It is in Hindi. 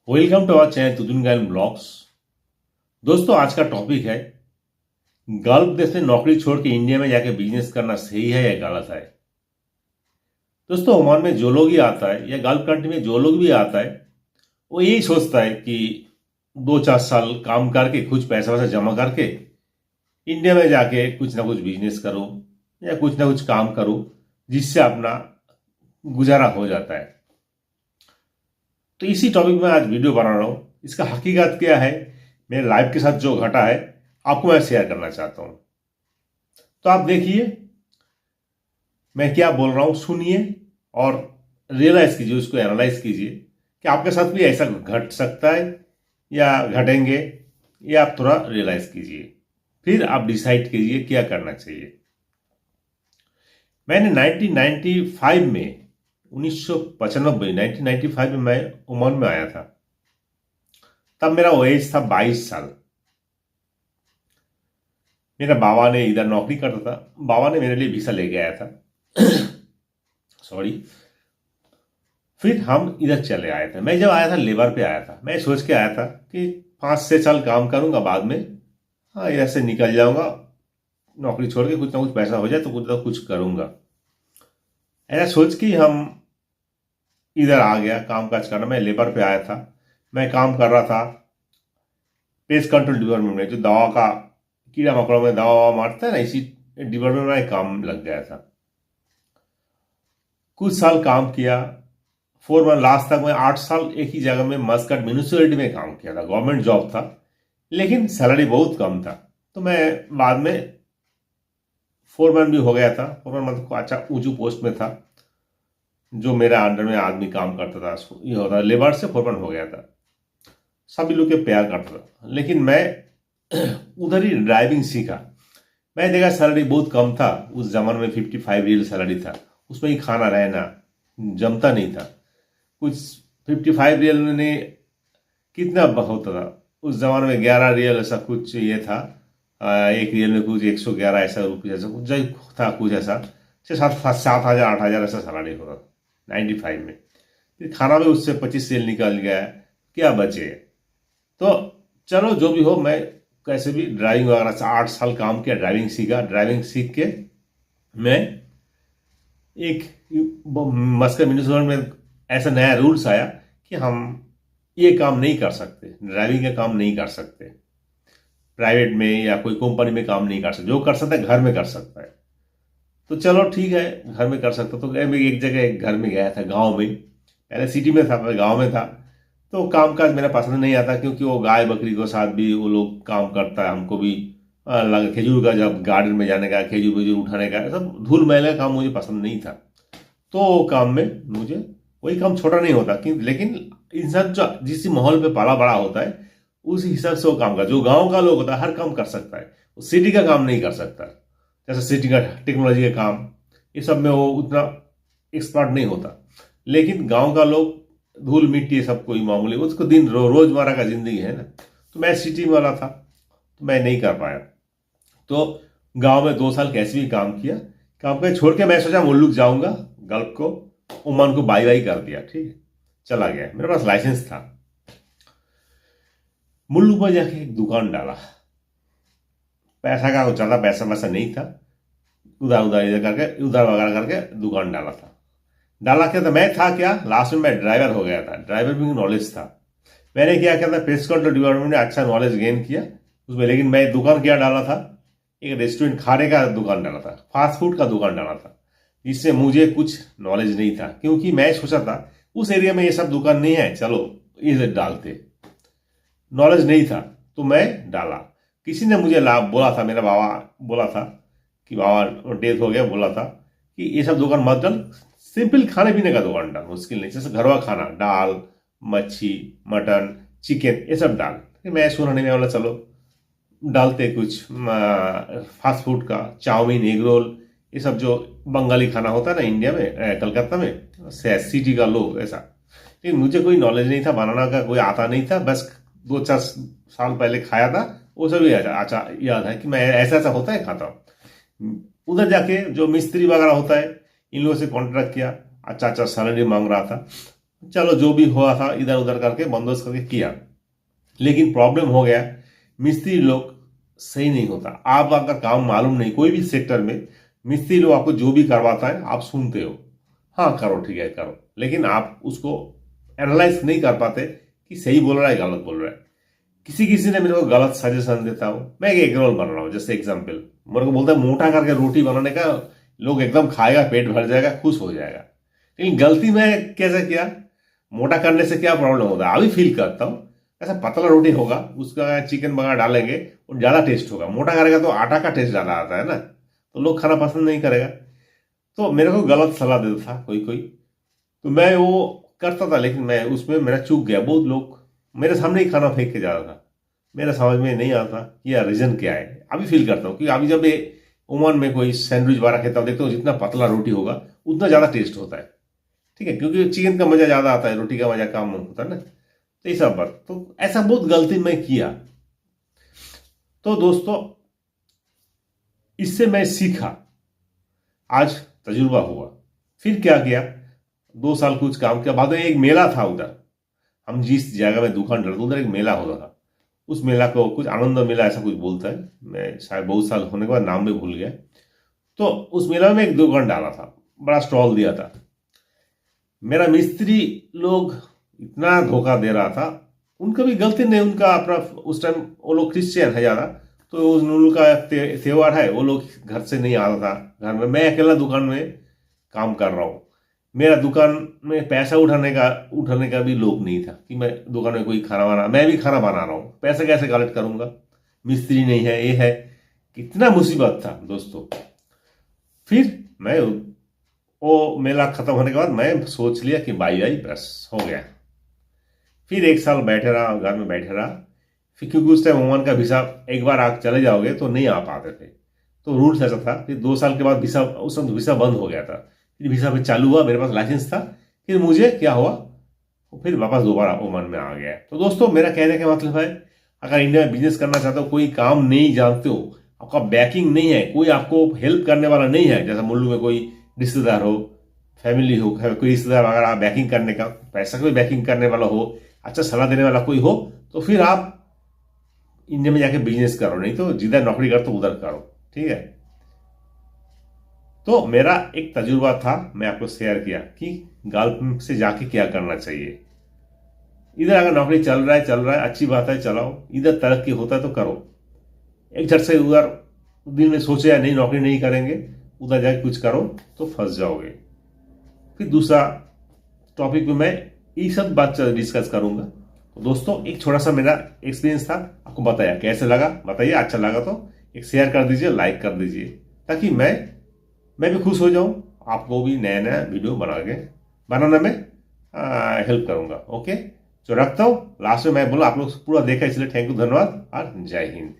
वेलकम टू आवर चैनल तुदुन गायन ब्लॉग्स। दोस्तों, आज का टॉपिक है गल्फ देश में नौकरी छोड़ के इंडिया में जाके बिजनेस करना सही है या गलत है। दोस्तों, ओमान में जो लोग ही आता है या गल्फ कंट्री में जो लोग भी आता है वो यही सोचता है कि 2-4 साल काम करके कुछ पैसा वैसा जमा करके इंडिया में जाके कुछ ना कुछ बिजनेस करो या कुछ ना कुछ काम करो जिससे अपना गुजारा हो जाता है। तो इसी टॉपिक में आज वीडियो बना रहा हूँ। इसका हकीकत क्या है, मेरे लाइफ के साथ जो घटा है आपको मैं शेयर करना चाहता हूँ। तो आप देखिए मैं क्या बोल रहा हूँ, सुनिए और रियलाइज कीजिए, उसको एनालाइज कीजिए कि आपके साथ भी ऐसा घट सकता है या घटेंगे, ये आप थोड़ा रियलाइज कीजिए, फिर आप डिसाइड कीजिए क्या करना चाहिए। मैंने 1995 में 1995 1995 में मैं ओमान में आया था। तब मेरा एज था 22 साल। मेरा बाबा ने इधर नौकरी करता था, बाबा ने मेरे लिए वीसा लेके आया था सॉरी। फिर हम इधर चले आए थे। मैं जब आया था लेबर पे आया था। मैं सोच के आया था कि 5-6 साल काम करूंगा, बाद में हाँ इधर से निकल जाऊंगा, नौकरी छोड़ के कुछ ना कुछ पैसा हो जाए तो कुछ ना कुछ करूंगा। ऐसा सोच के हम इधर आ गया काम काज करना। मैं लेबर पे आया था। मैं काम कर रहा था पेस्ट कंट्रोल डिपार्टमेंट में, जो दवा का कीड़ा मकोड़ा में दवा मारता है ना, इसी डिपार्टमेंट में काम लग गया था। कुछ साल काम किया, 4 मंथ लास्ट तक मैं 8 साल एक ही जगह में मस्कट म्यूनिसिपैलिटी में काम किया था। गवर्नमेंट जॉब था लेकिन सैलरी बहुत कम था। तो मैं बाद में 4 मंथ भी हो गया था। 4 मंथ को अच्छा ऊंचू पोस्ट में था, जो मेरा अंडर में आदमी काम करता था। ये होता लेबर से 4 मंथ हो गया था। सभी लोग के प्यार करता था, लेकिन मैं उधर ही ड्राइविंग सीखा। मैं देखा सैलरी बहुत कम था। उस जमाने में 55 रियल सैलरी था, उसमें ही खाना रहना जमता नहीं था। कुछ 55 रियल में कितना होता था उस जमाने में, 11 रियल ऐसा कुछ ये था। 1 रियल में कुछ 111 ऐसा रुपये ऐसा कुछ था, कुछ ऐसा 7,000 8,000 ऐसा सैलरी होता था 95 में। फिर खाना भी उससे 25 रियल निकल गया, क्या बचे। तो चलो जो भी हो, मैं कैसे भी ड्राइविंग वगैरह से 8 साल काम किया, ड्राइविंग सीखा। ड्राइविंग सीख के मैं एक मस्कट म्यूनिसिपल में ऐसा नया रूल्स आया कि हम ये काम नहीं कर सकते, ड्राइविंग का काम नहीं कर सकते, प्राइवेट में या कोई कंपनी में काम नहीं कर सकते। जो कर सकता है घर में कर सकता है। तो चलो ठीक है, घर में कर सकता। तो मैं एक जगह एक घर में गया था गांव में। पहले सिटी में था, गांव में था। तो कामकाज मेरा पसंद नहीं आता, क्योंकि वो गाय बकरी के साथ भी वो लोग काम करता है। हमको भी लगा खजूर का, जब गार्डन में जाने का, खजूर वजूर उठाने का, सब धूल मैल का काम मुझे पसंद नहीं था। तो काम में मुझे वही काम छोटा नहीं होता कि, लेकिन इंसान जो जिस माहौल पे पाला बड़ा होता है उस हिसाब से वो काम का, जो गांव का लोग होता है हर काम कर सकता है, वो सिटी का काम नहीं कर सकता। जैसे सिटी का टेक्नोलॉजी का काम, ये सब में वो उतना एक्सपर्ट नहीं होता। लेकिन गांव का लोग धूल मिट्टी ये सब कोई मामूली, उसको दिन रोजमर्रा का जिंदगी है ना। तो मैं सिटी वाला था तो मैं नहीं कर पाया। तो गांव में 2 साल कैसे भी काम किया, काम कर छोड़ के मैं सोचा मुल्क जाऊंगा, गल्फ को, ओमान को बाई बाई कर दिया। ठीक है, चला गया। मेरे पास लाइसेंस था। मुल्क में जाके एक दुकान डाला। पैसा का ज्यादा पैसा वैसा नहीं था, उधार उधार इधर करके उधार वगैरह करके दुकान डाला था। डाला क्या था, मैं था क्या, लास्ट में मैं ड्राइवर हो गया था। ड्राइवर भी नॉलेज था। मैंने क्या किया था, पेस्ट कंट्रोल डिपार्टमेंट में अच्छा नॉलेज गेन किया उसमें। लेकिन मैं दुकान क्या डाला था, एक रेस्टोरेंट खाने का दुकान डाला था, फास्ट फूड का दुकान डाला था, जिससे मुझे कुछ नॉलेज नहीं था। क्योंकि मैं सोचा था उस एरिया में ये सब दुकान नहीं है, चलो ये डालते। नॉलेज नहीं था तो मैं डाला। किसी ने मुझे लाभ बोला था, मेरा बाबा बोला था कि बाबा डेथ हो गया, बोला था कि ये सब दुकान मत डाल, सिंपल खाने पीने का दुकान डाल, मुश्किल नहीं, जैसे घरवा खाना, दाल मच्छी मटन चिकन ये सब डाल। फिर मैं सुना नहीं, मैं बोला चलो डालते कुछ फास्ट फूड का, चाउमीन एग रोल, ये सब जो बंगाली खाना होता है ना इंडिया में, कलकत्ता में सिटी का लोग ऐसा। लेकिन मुझे कोई नॉलेज नहीं था बनाना का, कोई आता नहीं था। बस 2-4 साल पहले खाया था, वो सब अच्छा याद है कि मैं ऐसा ऐसा होता है खाता हूँ। उधर जाके जो मिस्त्री वगैरह होता है इन लोगों से कॉन्ट्रैक्ट किया, अच्छा अच्छा सैलरी मांग रहा था। चलो जो भी हुआ था इधर उधर करके बंदोबस्त करके किया। लेकिन प्रॉब्लम हो गया, मिस्त्री लोग सही नहीं होता। आप अगर काम मालूम नहीं कोई भी सेक्टर में, मिस्त्री लोग आपको जो भी करवाता है आप सुनते हो, हाँ करो ठीक है करो, लेकिन आप उसको एनालाइज नहीं कर पाते कि सही बोल रहा है गलत बोल रहा है। किसी किसी ने मेरे को गलत सजेशन देता हो। मैं एक एग रोल बना रहा हूँ जैसे एग्जाम्पल, मेरे को बोलता है मोटा करके रोटी बनाने का, लोग एकदम खाएगा, पेट भर जाएगा, खुश हो जाएगा। लेकिन गलती मैं कैसे किया, मोटा करने से क्या प्रॉब्लम होता है अभी फील करता हूँ, ऐसा पतला रोटी होगा उसका चिकन वगैरह डालेंगे और ज़्यादा टेस्ट होगा। मोटा करेगा तो आटा का टेस्ट ज़्यादा आता है ना, तो लोग खाना पसंद नहीं करेगा। तो मेरे को गलत सलाह देता था कोई कोई, तो मैं वो करता था, लेकिन मैं उसमें मेरा चूक गया। बहुत लोग मेरे सामने ही खाना फेंक के जा रहा था, मेरा समझ में नहीं आता कि यार रीजन क्या है। अभी फील करता हूँ कि अभी जब ये ओमान में कोई सैंडविच वगैरह खाता हूँ, देखता हूँ जितना पतला रोटी होगा उतना ज़्यादा टेस्ट होता है। ठीक है, क्योंकि चिकन का मजा ज़्यादा आता है, रोटी का मजा कम होता है ना। तो ये सब बात, तो ऐसा बहुत गलती मैं किया। तो दोस्तों इससे मैं सीखा, आज तजुर्बा हुआ। फिर क्या किया, 2 साल कुछ काम किया। बाद में एक मेला था उधर, हम जिस जगह में दुकान डालते उधर एक मेला होता था। उस मेला को कुछ आनंद मेला ऐसा कुछ बोलता है, मैं शायद बहुत साल होने के बाद नाम भी भूल गया। तो उस मेला में एक दुकान डाला था, बड़ा स्टॉल दिया था। मेरा मिस्त्री लोग इतना धोखा दे रहा था, उनका भी गलती नहीं, उनका अपना उस टाइम वो लोग क्रिश्चियन है ज़्यादा, तो उनका त्योहार है, वो लोग घर से नहीं आता था घर में। मैं अकेला दुकान में काम कर रहा हूँ, मेरा दुकान में पैसा उठाने का भी लोग नहीं था कि मैं दुकान में कोई खाना बना, मैं भी खाना बना रहा हूँ, पैसा कैसे कलेक्ट करूँगा, मिस्त्री नहीं है, ये है। कितना मुसीबत था दोस्तों। फिर मैं वो मेला खत्म होने के बाद मैं सोच लिया कि बाई बाई बस हो गया। फिर 1 साल बैठे रहा, घर में बैठे रहा। फिर क्योंकि उस टाइम ओमान का वीसा एक बार आप चले जाओगे तो नहीं आ पाते थे, तो रूल्स ऐसा था। फिर 2 साल के बाद वीसा, उस समय वीसा बंद हो गया था, फिर वीसा फिर चालू हुआ, मेरे पास लाइसेंस था। फिर मुझे क्या हुआ, फिर वापस दोबारा ओमान में आ गया। तो दोस्तों मेरा कहने का मतलब है, अगर इंडिया में बिजनेस करना चाहते हो, कोई काम नहीं जानते हो, आपका बैकिंग नहीं है, कोई आपको हेल्प करने वाला नहीं है, जैसा मुल्लू में कोई रिश्तेदार हो, फैमिली हो, कोई रिश्तेदार अगर आप बैकिंग करने का, पैसा कोई बैकिंग करने वाला हो, अच्छा सलाह देने वाला कोई हो, तो फिर आप इंडिया में जाके बिजनेस करो, नहीं तो जिधर नौकरी करते उधर करो। ठीक है, तो मेरा एक तजुर्बा था, मैं आपको शेयर किया कि गल्फ से जाके क्या करना चाहिए। इधर अगर नौकरी चल रहा है अच्छी बात है, चलाओ। इधर तरक्की होता है तो करो, एक झट से उधर दिन में सोचे या नहीं नौकरी नहीं करेंगे, उधर जाके कुछ करो तो फंस जाओगे। फिर दूसरा टॉपिक में मैं ये सब बात डिस्कस करूंगा। तो दोस्तों एक छोटा सा मेरा एक्सपीरियंस था, आपको बताया, कैसे लगा बताइए। अच्छा लगा तो एक शेयर कर दीजिए, लाइक कर दीजिए, ताकि मैं भी खुश हो जाऊं, आपको भी नया नया वीडियो बनाने में हेल्प करूंगा। ओके, तो रखता हूं। लास्ट में मैं बोला आप लोग पूरा देखा, इसलिए थैंक यू, धन्यवाद और जय हिंद।